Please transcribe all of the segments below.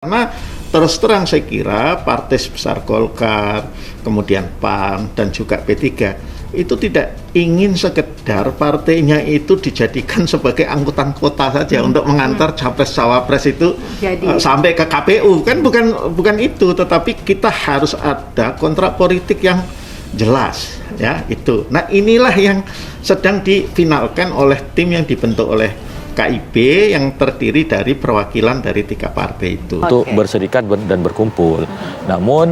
Karena terus terang saya kira partai sebesar Golkar, kemudian PAN, dan juga P3 itu tidak ingin sekedar partainya itu dijadikan sebagai angkutan kota saja untuk mengantar capres-cawapres itu sampai ke KPU. Kan bukan itu, tetapi kita harus ada kontrak politik yang jelas, ya itu. Nah, inilah yang sedang difinalkan oleh tim yang dibentuk oleh KIB yang terdiri dari perwakilan dari 3 partai itu. Untuk berserikat dan berkumpul. Namun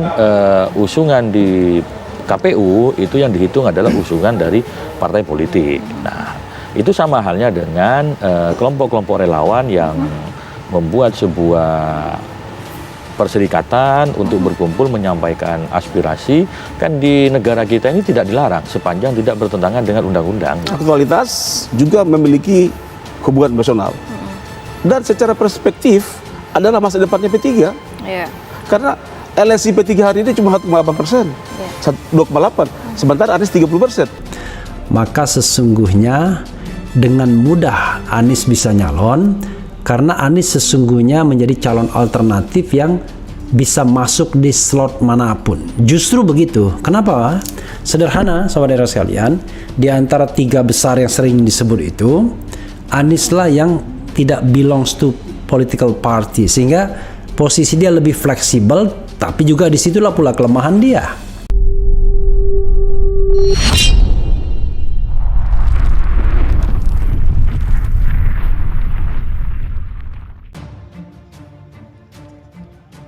usungan di KPU itu yang dihitung adalah usungan dari partai politik. Nah, itu sama halnya dengan kelompok-kelompok relawan yang membuat sebuah perserikatan untuk berkumpul menyampaikan aspirasi. Kan di negara kita ini tidak dilarang sepanjang tidak bertentangan dengan undang-undang. Aktualitas juga memiliki hubungan emosional. Dan secara perspektif adalah masa depannya P3. Karena LSI P3 hari ini cuma 1,8%, 2,8%, sementara Anies 30%. Maka sesungguhnya dengan mudah Anies bisa nyalon, karena Anies sesungguhnya menjadi calon alternatif yang bisa masuk di slot manapun. Justru begitu. Kenapa? Sederhana, saudara sekalian, di antara 3 besar yang sering disebut itu, Anies lah yang tidak belongs to political party, sehingga posisi dia lebih fleksibel, tapi juga disitulah pula kelemahan dia.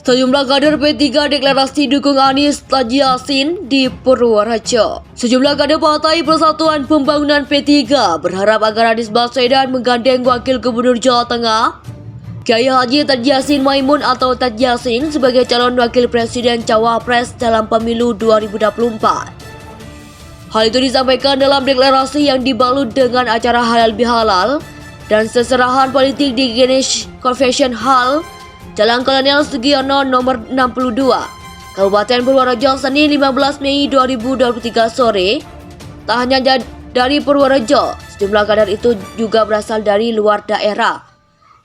Sejumlah kader P3 deklarasi dukung Anies Taji Yassin di Purworejo. Sejumlah kader Partai Persatuan Pembangunan P3 berharap agar Anies Baswedan menggandeng Wakil Gubernur Jawa Tengah, Kiai Haji Taji Yassin Maimun atau Taji Yassin sebagai calon Wakil Presiden Cawapres dalam pemilu 2024. Hal itu disampaikan dalam deklarasi yang dibalut dengan acara halal bihalal dan seserahan politik di Ganesh Convention Hall, Jalan Kolonel Sugiono nomor 62, Kabupaten Purworejo, Senin 15 Mei 2023 sore. Tak hanya dari Purworejo, sejumlah kader itu juga berasal dari luar daerah.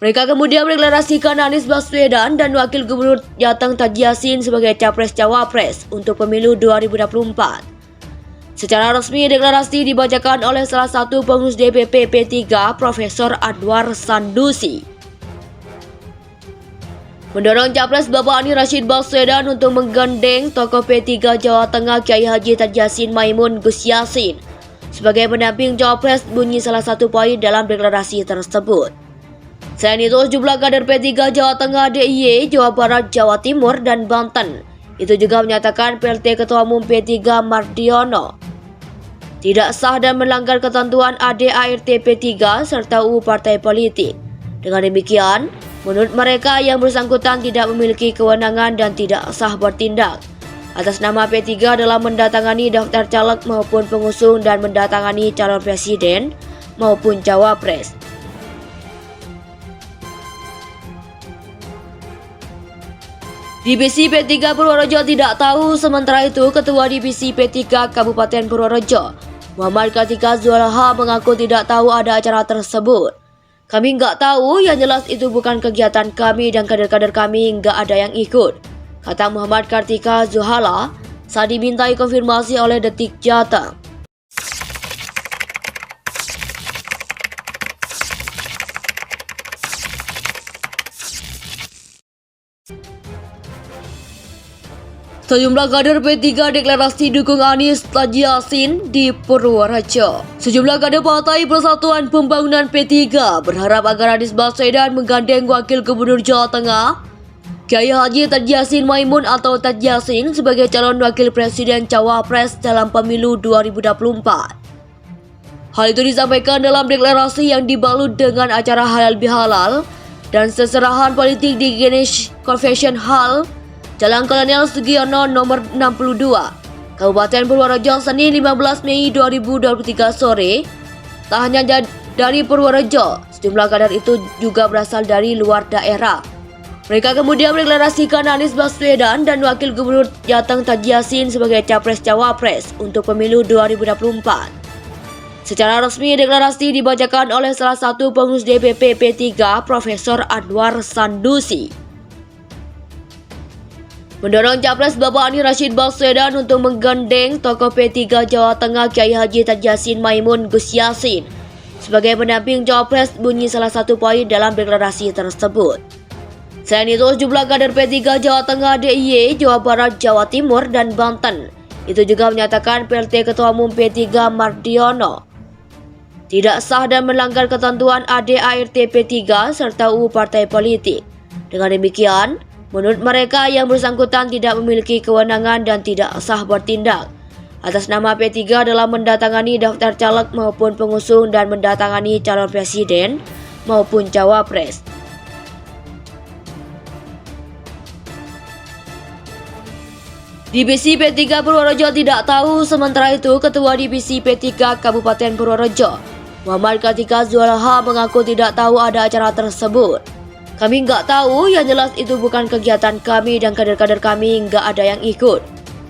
Mereka kemudian mendeklarasikan Anies Baswedan dan Wakil Gubernur Jateng Taji Yassin sebagai Capres-Cawapres untuk pemilu 2024. Secara resmi, deklarasi dibacakan oleh salah satu pengurus DPP P3, Profesor Anwar Sandusi. Mendorong Capres Bapak Anies Rashid Baswedan untuk menggandeng tokoh P3 Jawa Tengah Kiai Haji Taji Yassin Maimun Gus Yassin sebagai pendamping Cawapres, bunyi salah satu poin dalam deklarasi tersebut. Selain itu, jumlah kader P3 Jawa Tengah, DIY, Jawa Barat, Jawa Timur, dan Banten itu juga menyatakan PLT Ketua Umum P3 Mardiono tidak sah dan melanggar ketentuan ADART P3 serta UU Partai Politik. Dengan demikian, menurut mereka yang bersangkutan tidak memiliki kewenangan dan tidak sah bertindak atas nama P3 dalam mendatangani daftar caleg maupun pengusung dan mendatangani calon presiden maupun cawapres. Divisi P3 Purworejo tidak tahu, sementara itu Ketua Divisi P3 Kabupaten Purworejo, Muhammad Kartika Zulha, mengaku tidak tahu ada acara tersebut. Kami nggak tahu, yang jelas itu bukan kegiatan kami dan kader-kader kami nggak ada yang ikut, kata Muhammad Kartika Zulha saat dimintai konfirmasi oleh Detik Jateng. Sejumlah kader P3 deklarasi dukung Anies Taji Yassin di Purworejo. Sejumlah kader Partai Persatuan Pembangunan P3 berharap agar Anies Baswedan menggandeng Wakil Gubernur Jawa Tengah, Kiai Haji Taji Yassin Maimun atau Taji Yassin sebagai calon Wakil Presiden Cawapres dalam pemilu 2024. Hal itu disampaikan dalam deklarasi yang dibalut dengan acara halal bihalal dan seserahan politik di Ganesh Convention Hall, Jalan Kolonel Sugiono nomor 62, Kabupaten Purworejo, Senin 15 Mei 2023 sore. Tak hanya dari Purworejo, sejumlah kader itu juga berasal dari luar daerah. Mereka kemudian mendeklarasikan Anies Baswedan dan Wakil Gubernur Jateng Taji Yassin sebagai Capres-Cawapres untuk pemilu 2024. Secara resmi, deklarasi dibacakan oleh salah satu pengurus DPP P3, Profesor Anwar Sandusi. mendorong Capres Bapak Anies Rashid Baswedan untuk menggandeng tokoh P3 Jawa Tengah Kiai Haji Taj Yassin Maimun Gus Yassin sebagai pendamping Capres bunyi salah satu poin dalam deklarasi tersebut. Selain itu, jumlah kader P3 Jawa Tengah, DIY, Jawa Barat, Jawa Timur, dan Banten itu juga menyatakan PLT Ketua Umum P3 Mardiono tidak sah dan melanggar ketentuan ADART P3 serta UU Partai Politik. Dengan demikian, menurut mereka yang bersangkutan tidak memiliki kewenangan dan tidak sah bertindak atas nama P3 dalam mendatangani daftar caleg maupun pengusung dan mendatangani calon presiden maupun cawapres. Divisi P3 Purworejo tidak tahu, sementara itu Ketua Divisi P3 Kabupaten Purworejo, Muhammad Kartika Zulha, mengaku tidak tahu ada acara tersebut. Kami nggak tahu, yang jelas itu bukan kegiatan kami dan kader-kader kami nggak ada yang ikut,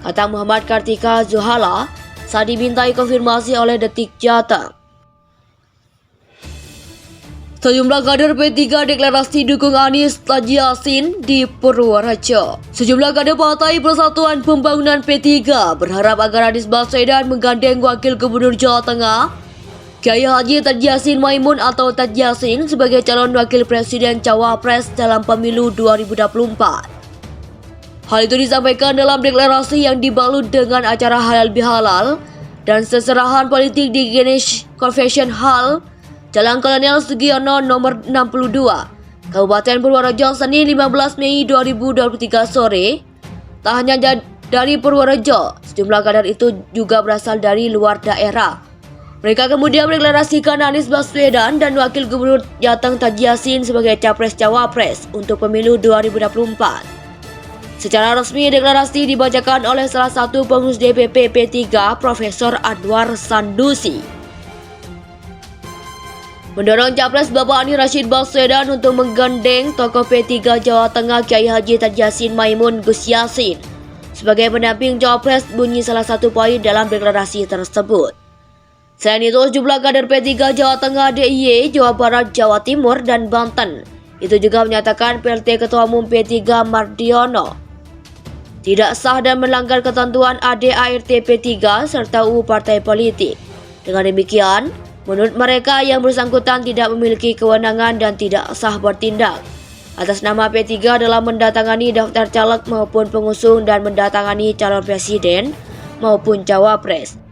kata Muhammad Kartika Zulha saat dimintai konfirmasi oleh Detik Jateng. Sejumlah kader P3 deklarasi dukung Anies Taj Yassin di Purworejo. Sejumlah kader Partai Persatuan Pembangunan P3 berharap agar Anies Baswedan menggandeng Wakil Gubernur Jawa Tengah Kiai Haji Taj Yassin Maimun atau Taj Yassin sebagai calon Wakil Presiden Cawapres dalam pemilu 2024. Hal itu disampaikan dalam deklarasi yang dibalut dengan acara halal bihalal dan seserahan politik di Ganesh Convention Hall, Jalan Kolonel Sugiono nomor 62, Kabupaten Purworejo, Senin 15 Mei 2023 sore. Tak hanya dari Purworejo, sejumlah kader itu juga berasal dari luar daerah. Mereka kemudian mendeklarasikan Anies Baswedan dan Wakil Gubernur Jateng Taj Yassin sebagai Capres-Cawapres untuk pemilu 2024. Secara resmi, deklarasi dibacakan oleh salah satu pengurus DPP P3, Profesor Anwar Sandusi, mendorong Capres Bapak Anies Rashid Baswedan untuk menggandeng tokoh P3 Jawa Tengah Kiai Haji Taj Yassin Maimun Gus Yassin sebagai pendamping Capres bunyi salah satu poin dalam deklarasi tersebut. Selain itu, jumlah kader P3 Jawa Tengah, DIY, Jawa Barat, Jawa Timur, dan Banten itu juga menyatakan PLT Ketua Umum P3 Mardiono tidak sah dan melanggar ketentuan ADART P3 serta UU Partai Politik. Dengan demikian, menurut mereka yang bersangkutan tidak memiliki kewenangan dan tidak sah bertindak atas nama P3 dalam mendatangani daftar caleg maupun pengusung dan mendatangani calon presiden maupun cawapres.